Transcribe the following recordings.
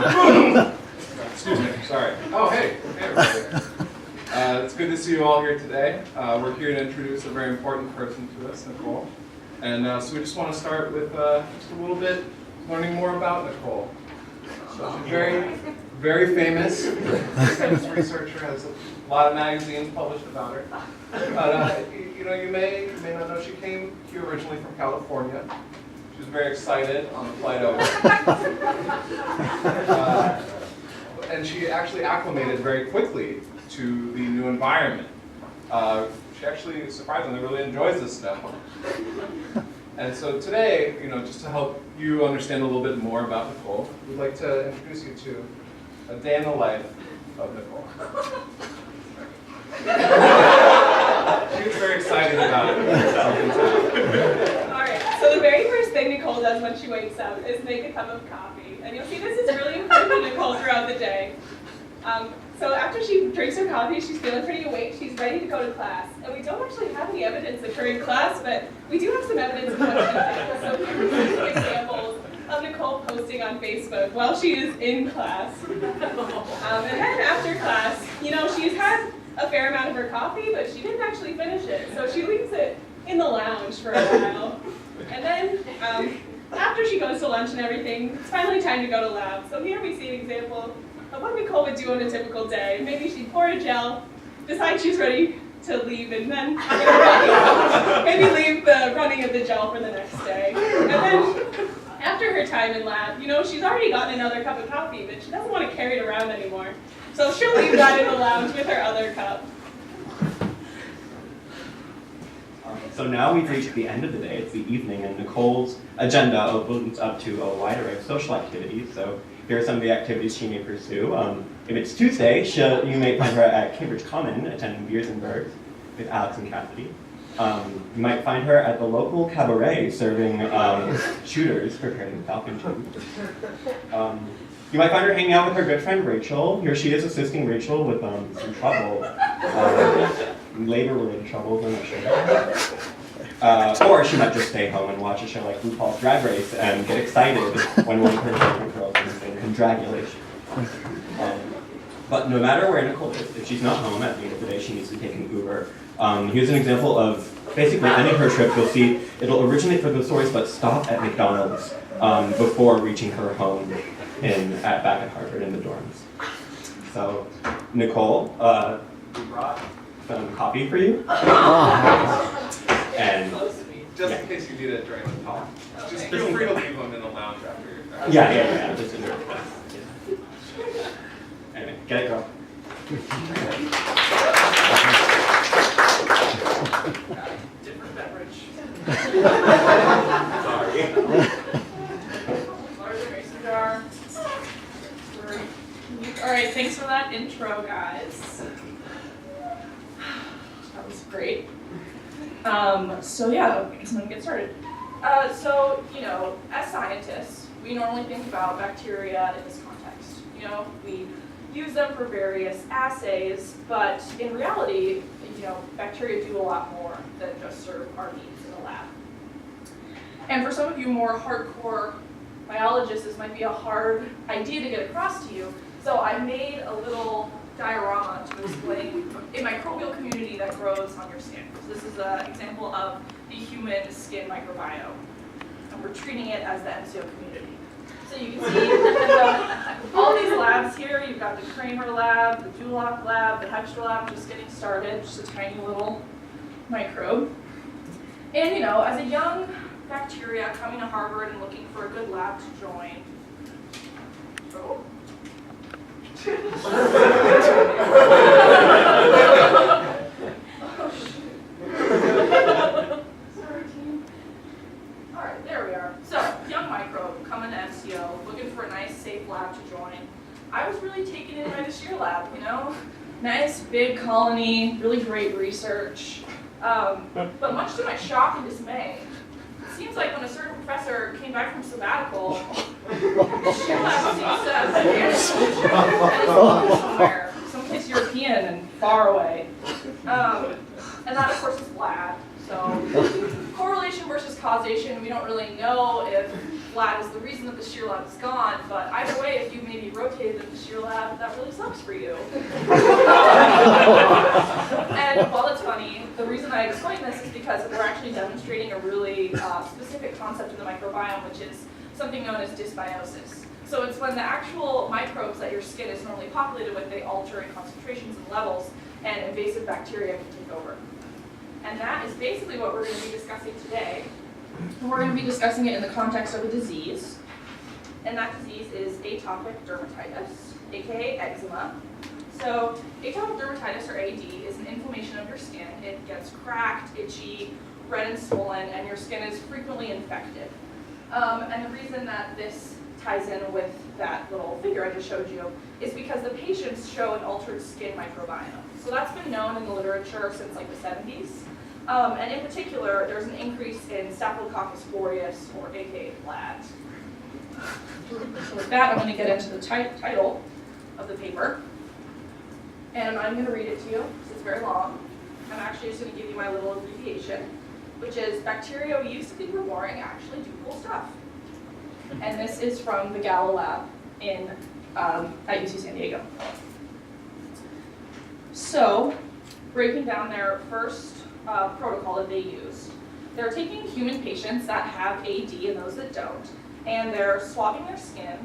Excuse me, sorry. Oh, hey everybody. It's good to see you all here today. We're here to introduce a very important person to us, Nicole. And so we just want to start with just a little bit learning more about Nicole. So she's very famous researcher, has a lot of magazines published about her. But you may not know she came here originally from California. She was very excited on the flight over. And she actually acclimated very quickly to the new environment. She actually, surprisingly, really enjoys the snow. And so today, just to help you understand a little bit more about Nicole, we'd like to introduce you to a day in the life of Nicole. She was very excited about it. All right, so the very first thing Nicole does when she wakes up is make a cup of coffee. And you'll see this is really important to Nicole throughout the day. So after she drinks her coffee, she's feeling pretty awake, she's ready to go to class. And we don't actually have any evidence of her in class, but we do have some evidence of what she did. So here's some examples of Nicole posting on Facebook while she is in class. And then after class, she's had a fair amount of her coffee, but she didn't actually finish it. So she leaves it in the lounge for a while. And then after she goes to lunch and everything, it's finally time to go to lab. So here we see an example of what Nicole would do on a typical day. Maybe she'd pour a gel, decide she's ready to leave, and then maybe leave the running of the gel for the next day. And then after her time in lab, she's already gotten another cup of coffee, but she doesn't want to carry it around anymore. So she'll leave that in the lounge with her other cup. So now we've reached the end of the day, it's the evening, and Nicole's agenda opens up to a wide array of social activities. So here are some of the activities she may pursue. If it's Tuesday, you may find her at Cambridge Common attending Beers and Birds with Alex and Cassidy. You might find her at the local cabaret serving shooters preparing the Falcon 2. You might find her hanging out with her good friend Rachel. Here she is assisting Rachel with some trouble, labor-related troubles, I'm not sure. Or she might just stay home and watch a show like RuPaul's Drag Race and get excited when one of her favorite girls is in congratulations. But no matter where Nicole is, if she's not home at the end of the day, she needs to take an Uber. Here's an example of basically ending her trip. You'll see it'll originate for the stories, but stop at McDonald's before reaching her home back at Harvard in the dorms. So, Nicole, we brought some coffee for you. And just in case you need it during the talk, just feel free to leave them in the lounge after you're done. Yeah, just in your class. Anyway, get it, girl. Different beverage. Sorry. Larger mason jar. All right, thanks for that intro, guys. That was great. So yeah, I guess I'm gonna get started. So, as scientists, we normally think about bacteria in this context. We use them for various assays, but in reality, bacteria do a lot more than just serve our needs in the lab. And for some of you more hardcore biologists, this might be a hard idea to get across to you. So I made a little diorama to explain a microbial community that grows on your skin. So this is an example of the human skin microbiome. And we're treating it as the MCO community. So you can see all these labs here. You've got the Kramer lab, the Dulac lab, the Hextra lab, just getting started, just a tiny little microbe. And as a young bacteria coming to Harvard and looking for a good lab to join, Sorry, team. All right, there we are. So, young microbe coming to MCO, looking for a nice, safe lab to join. I was really taken in by the shear lab, Nice, big colony, really great research. But much to my shock and dismay, it seems like when a certain professor came back from sabbatical, the shear lab seems to have vanished somewhere, someplace European and far away. And that, of course, is lab. So correlation versus causation, we don't really know if flat is the reason that the shear lab is gone, but either way, if you maybe located in the shear lab, that really sucks for you. And while it's funny, the reason I explain this is because we're actually demonstrating a really specific concept in the microbiome, which is something known as dysbiosis. So it's when the actual microbes that your skin is normally populated with, they alter in concentrations and levels, and invasive bacteria can take over. And that is basically what we're going to be discussing today. And we're going to be discussing it in the context of a disease. And that disease is atopic dermatitis, aka eczema. So atopic dermatitis, or AD, is an inflammation of your skin. It gets cracked, itchy, red and swollen, and your skin is frequently infected. And the reason that this ties in with that little figure I just showed you is because the patients show an altered skin microbiome. So that's been known in the literature since like the 70s. And in particular, there's an increase in Staphylococcus aureus, or aka plague. So with that, I'm going to get into the title of the paper. And I'm going to read it to you, because it's very long. I'm actually just going to give you my little abbreviation, which is, bacteria we used to think were boring actually do cool stuff. And this is from the Gala lab at UC San Diego. So, breaking down their first protocol that they used, they're taking human patients that have AD and those that don't, and they're swabbing their skin.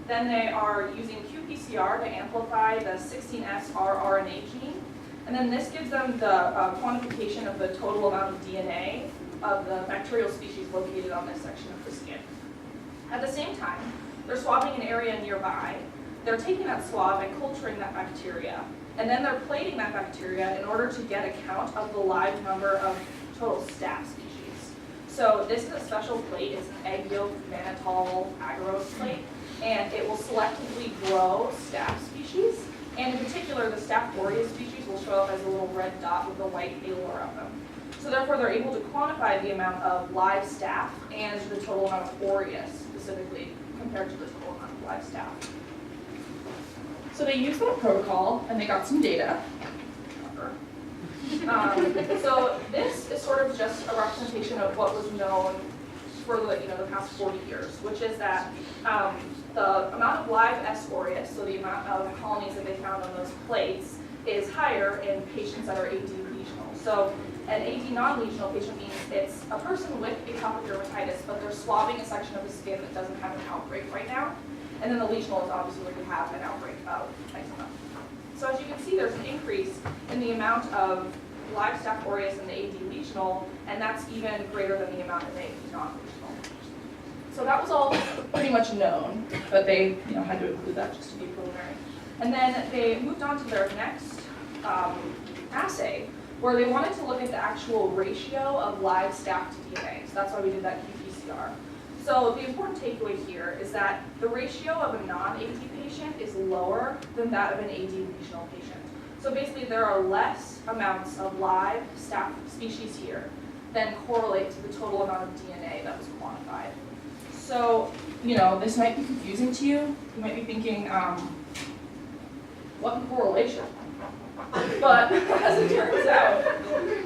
Then they are using qPCR to amplify the 16S rRNA gene, and then this gives them the quantification of the total amount of DNA of the bacterial species located on this section of the skin. At the same time, they're swabbing an area nearby. They're taking that swab and culturing that bacteria, and then they're plating that bacteria in order to get a count of the live number of total staph species. So this is a special plate. It's an egg yolk mannitol agarose plate, and it will selectively grow staph species. And in particular, the Staph aureus species will show up as a little red dot with a white halo around them. So therefore, they're able to quantify the amount of live staph and the total amount of aureus, specifically, compared to the total amount of live staph. So they used that protocol, and they got some data. So this is sort of just a representation of what was known for the past 40 years, which is that the amount of live S. aureus, so the amount of colonies that they found on those plates, is higher in patients that are AD lesional. So an AD non-lesional patient means it's a person with atopic dermatitis, but they're swabbing a section of the skin that doesn't have an outbreak right now. And then the lesional is obviously where you have an outbreak of eczema. So as you can see, there's an increase in the amount of live Staph aureus in the AD lesional, and that's even greater than the amount in the AD non-lesional. So that was all pretty much known, but they had to include that just to be preliminary. And then they moved on to their next assay, where they wanted to look at the actual ratio of live staph to DNA. So that's why we did that qPCR. So the important takeaway here is that the ratio of a non-AD patient is lower than that of an AD lesional patient. So basically, there are less amounts of live staph species here than correlate to the total amount of DNA that was quantified. So, this might be confusing to you. You might be thinking, what correlation? But as it turns out,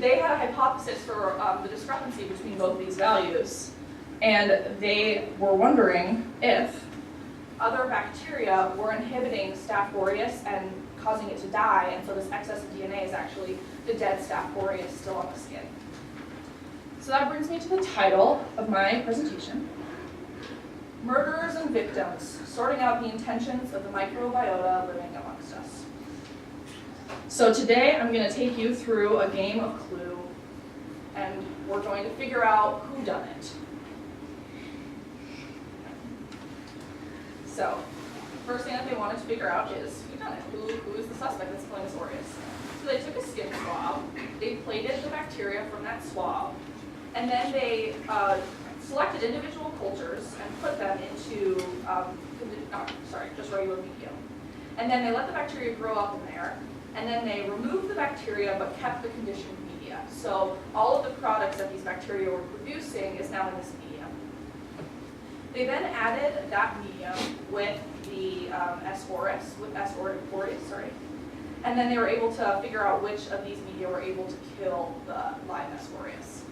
they had a hypothesis for the discrepancy between both these values. And they were wondering if other bacteria were inhibiting Staph aureus and causing it to die, and so this excess of DNA is actually the dead Staph aureus still on the skin. So that brings me to the title of my presentation, Murderers and Victims, Sorting Out the Intentions of the Microbiota Living Amongst Us. So today I'm going to take you through a game of Clue, and we're going to figure out who done it. So, first thing that they wanted to figure out is who done it. Who is the suspect that's killing this aureus? So they took a skin swab, they plated the bacteria from that swab, and then they selected individual cultures and put them into just regular medium. And then they let the bacteria grow up in there, and then they removed the bacteria but kept the conditioned media. So all of the products that these bacteria were producing is now in this medium. They then added that medium with the S. aureus, and then they were able to figure out which of these media were able to kill the live S. aureus.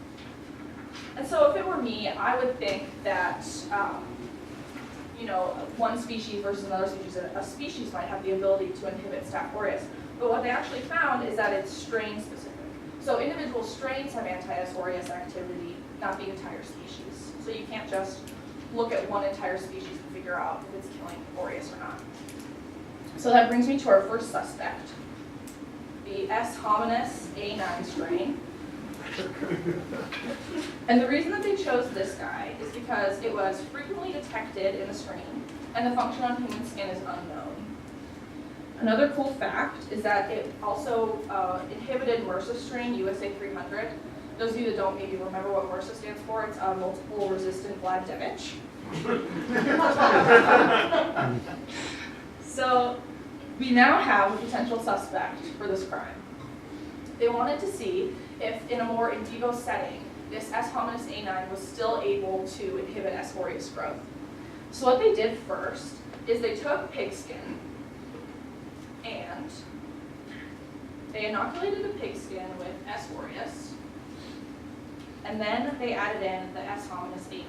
And so if it were me, I would think that one species versus another species. A species might have the ability to inhibit Staph aureus, but what they actually found is that it's strain specific. So individual strains have anti-S. aureus activity, not the entire species. So you can't just look at one entire species and figure out if it's killing aureus or not. So that brings me to our first suspect, the S. hominis A9 strain. And the reason that they chose this guy is because it was frequently detected in the strain, and the function on human skin is unknown. Another cool fact is that it also inhibited MRSA strain USA 300. Those of you that don't maybe remember what MRSA stands for, it's multiple resistant black damage. So we now have a potential suspect for this crime. They wanted to see if in a more in vivo setting, this S. hominis A9 was still able to inhibit S. aureus growth. So what they did first is they took pigskin and they inoculated the pigskin with S. aureus, and then they added in the S. hominis A9.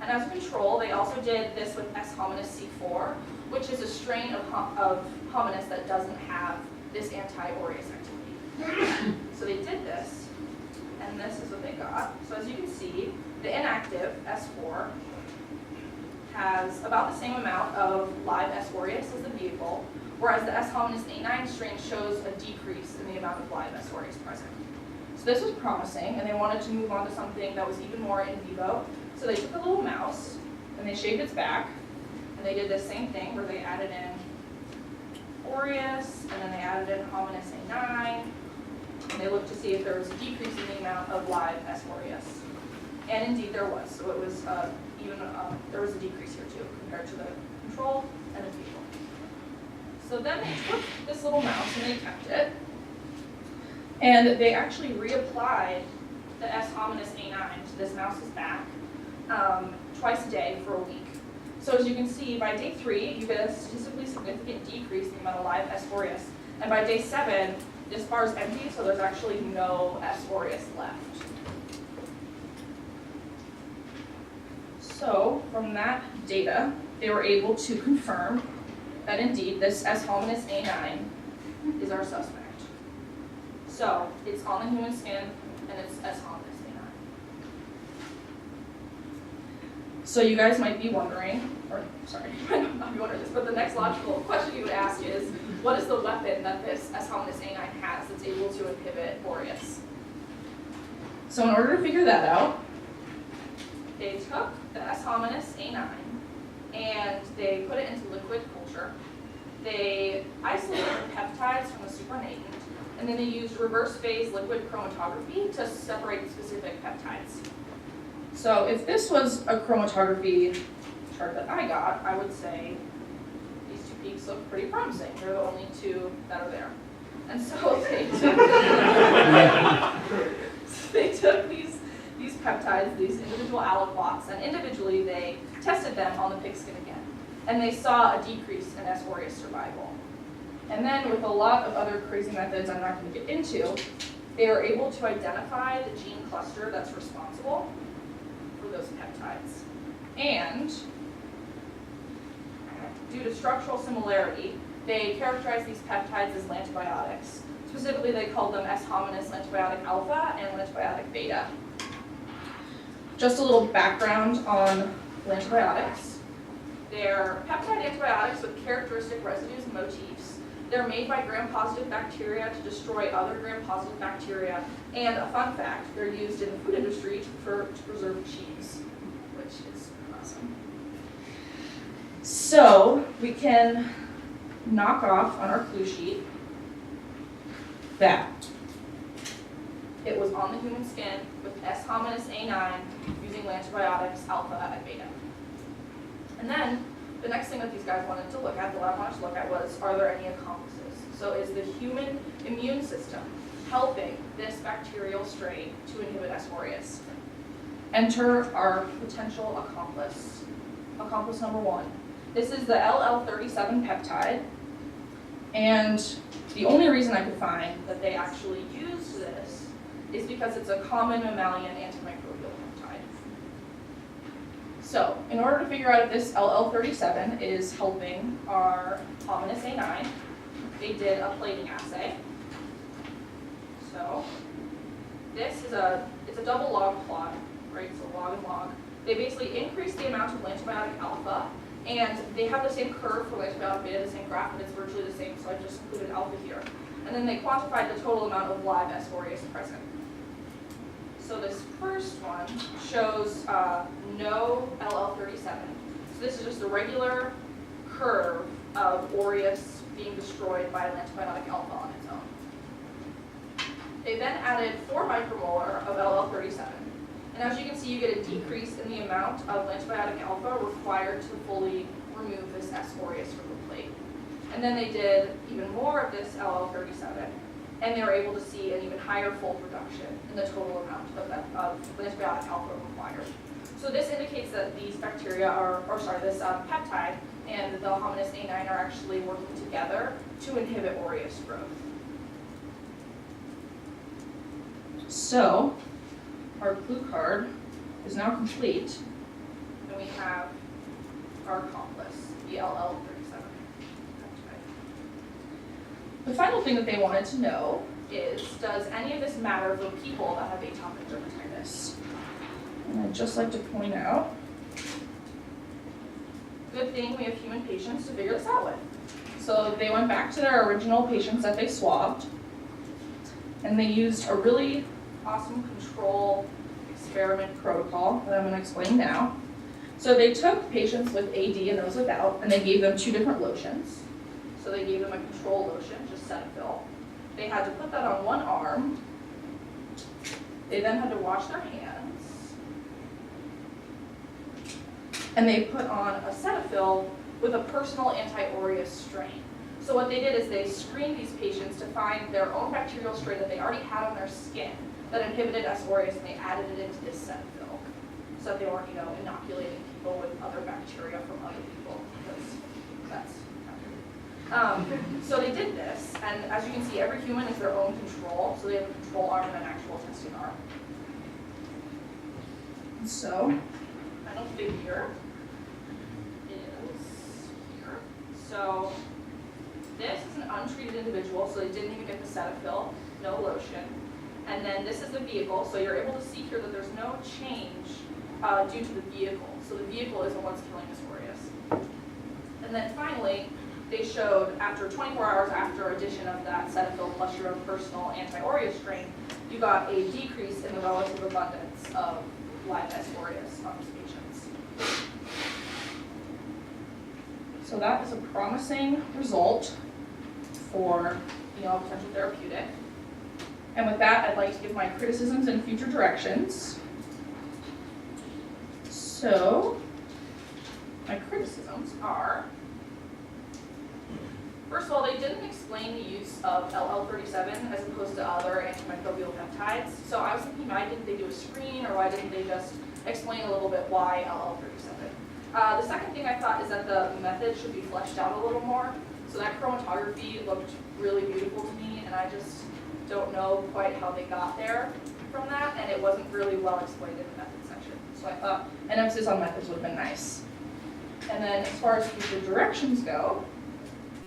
And as a control, they also did this with S. hominis C4, which is a strain of hominis that doesn't have this anti-aureus activity. So they did this, and this is what they got. So as you can see, the inactive S4 has about the same amount of live S. aureus as the vehicle, whereas the S. hominis A9 strain shows a decrease in the amount of live S. aureus present. So this was promising, and they wanted to move on to something that was even more in vivo. So they took a little mouse, and they shaved its back, and they did the same thing where they added in aureus, and then they added in hominis A9, and they looked to see if there was a decrease in the amount of live S. aureus. And indeed there was. So it was there was a decrease here too compared to the control and the vehicle. So then they took this little mouse and they kept it, and they actually reapplied the S. hominis A9 to this mouse's back twice a day for a week. So as you can see, by day 3, you get a statistically significant decrease in the amount of live S. aureus. And by day 7, this bar is empty, so there's actually no S. aureus left. So from that data, they were able to confirm that indeed this S. hominis A9 is our suspect. So it's on the human skin, and it's S. hominis A9. So you guys might be wondering, or sorry, you might not be wondering this, but the next logical question you would ask is, what is the weapon that this S. hominis A9 has that's able to inhibit aureus? So in order to figure that out, they took the S. hominis A9 and they put it into liquid culture. They isolated the peptides from the supernatant, and then they used reverse phase liquid chromatography to separate specific peptides. So if this was a chromatography chart that I got, I would say these two peaks look pretty promising. They're the only two that are there. And so they took these peptides, these individual aliquots, and individually they tested them on the pigskin again. And they saw a decrease in S. aureus survival. And then with a lot of other crazy methods I'm not going to get into, they were able to identify the gene cluster that's responsible for those peptides. And due to structural similarity, they characterized these peptides as lantibiotics. Specifically, they called them S. hominis lantibiotic alpha and lantibiotic beta. Just a little background on lantibiotics. They're peptide antibiotics with characteristic residues and motifs. They're made by gram-positive bacteria to destroy other gram-positive bacteria. And a fun fact, they're used in the food industry to preserve cheese, which is awesome. So we can knock off on our clue sheet that it was on the human skin with S. hominis A9 using lantibiotics alpha and beta. And then the next thing that these guys wanted to look at, the lab wanted to look at, was, are there any accomplices? So is the human immune system helping this bacterial strain to inhibit S. aureus? Enter our potential accomplice. Accomplice number 1. This is the LL37 peptide. And the only reason I could find that they actually used this is because it's a common mammalian antimicrobial peptide. So, in order to figure out if this LL37 is helping our hominus A9, they did a plating assay. So, this is it's a double log plot, right? So log and log. They basically increase the amount of lantibiotic alpha, and they have the same curve for lantibiotic beta, the same graph, but it's virtually the same, so I just included alpha here. And then they quantified the total amount of live S. aureus present. So this first one shows no LL37. So this is just a regular curve of aureus being destroyed by lantibiotic alpha on its own. They then added 4 micromolar of LL37. And as you can see, you get a decrease in the amount of lantibiotic alpha required to fully remove this S. aureus from the plate. And then they did even more of this LL37, and they were able to see an even higher fold reduction in the total amount of lantibiotic alpha required. So this indicates that these bacteria this peptide and the hominus A9 are actually working together to inhibit aureus growth. So, our clue card is now complete, and we have our accomplice, the LL37. The final thing that they wanted to know is, does any of this matter for people that have atopic dermatitis? And I'd just like to point out, good thing we have human patients to figure this out with. So they went back to their original patients that they swabbed, and they used a really awesome control experiment protocol that I'm going to explain now. So they took patients with AD and those without, and they gave them 2 different lotions. So they gave them a control lotion, just Cetaphil. They had to put that on one arm. They then had to wash their hands. And they put on a Cetaphil with a personal anti-aureus strain. So what they did is they screened these patients to find their own bacterial strain that they already had on their skin that inhibited S. aureus, and they added it into this Cetaphil, so that they weren't, inoculating people with other bacteria from other people, because that's so they did this, and as you can see, every human is their own control, so they have a control arm and an actual testing arm. So, final figure is here. So, this is an untreated individual, so they didn't even get the Cetaphil, no lotion. And then this is the vehicle, so you're able to see here that there's no change due to the vehicle. So the vehicle isn't what's killing this aureus. And then finally, they showed after 24 hours after addition of that Cetaphil plus your own personal anti-aureus strain, you got a decrease in the relative abundance of live S. aureus on these patients. So that is a promising result for potential therapeutic. And with that, I'd like to give my criticisms and future directions. So, my criticisms are, first of all, they didn't explain the use of LL37 as opposed to other antimicrobial peptides. So I was thinking, why didn't they do a screen, or why didn't they just explain a little bit why LL37? The second thing I thought is that the method should be fleshed out a little more. So that chromatography looked really beautiful to me, and I just don't know quite how they got there from that, and it wasn't really well explained in the method section. So I thought an emphasis on methods would have been nice. And then as far as future directions go,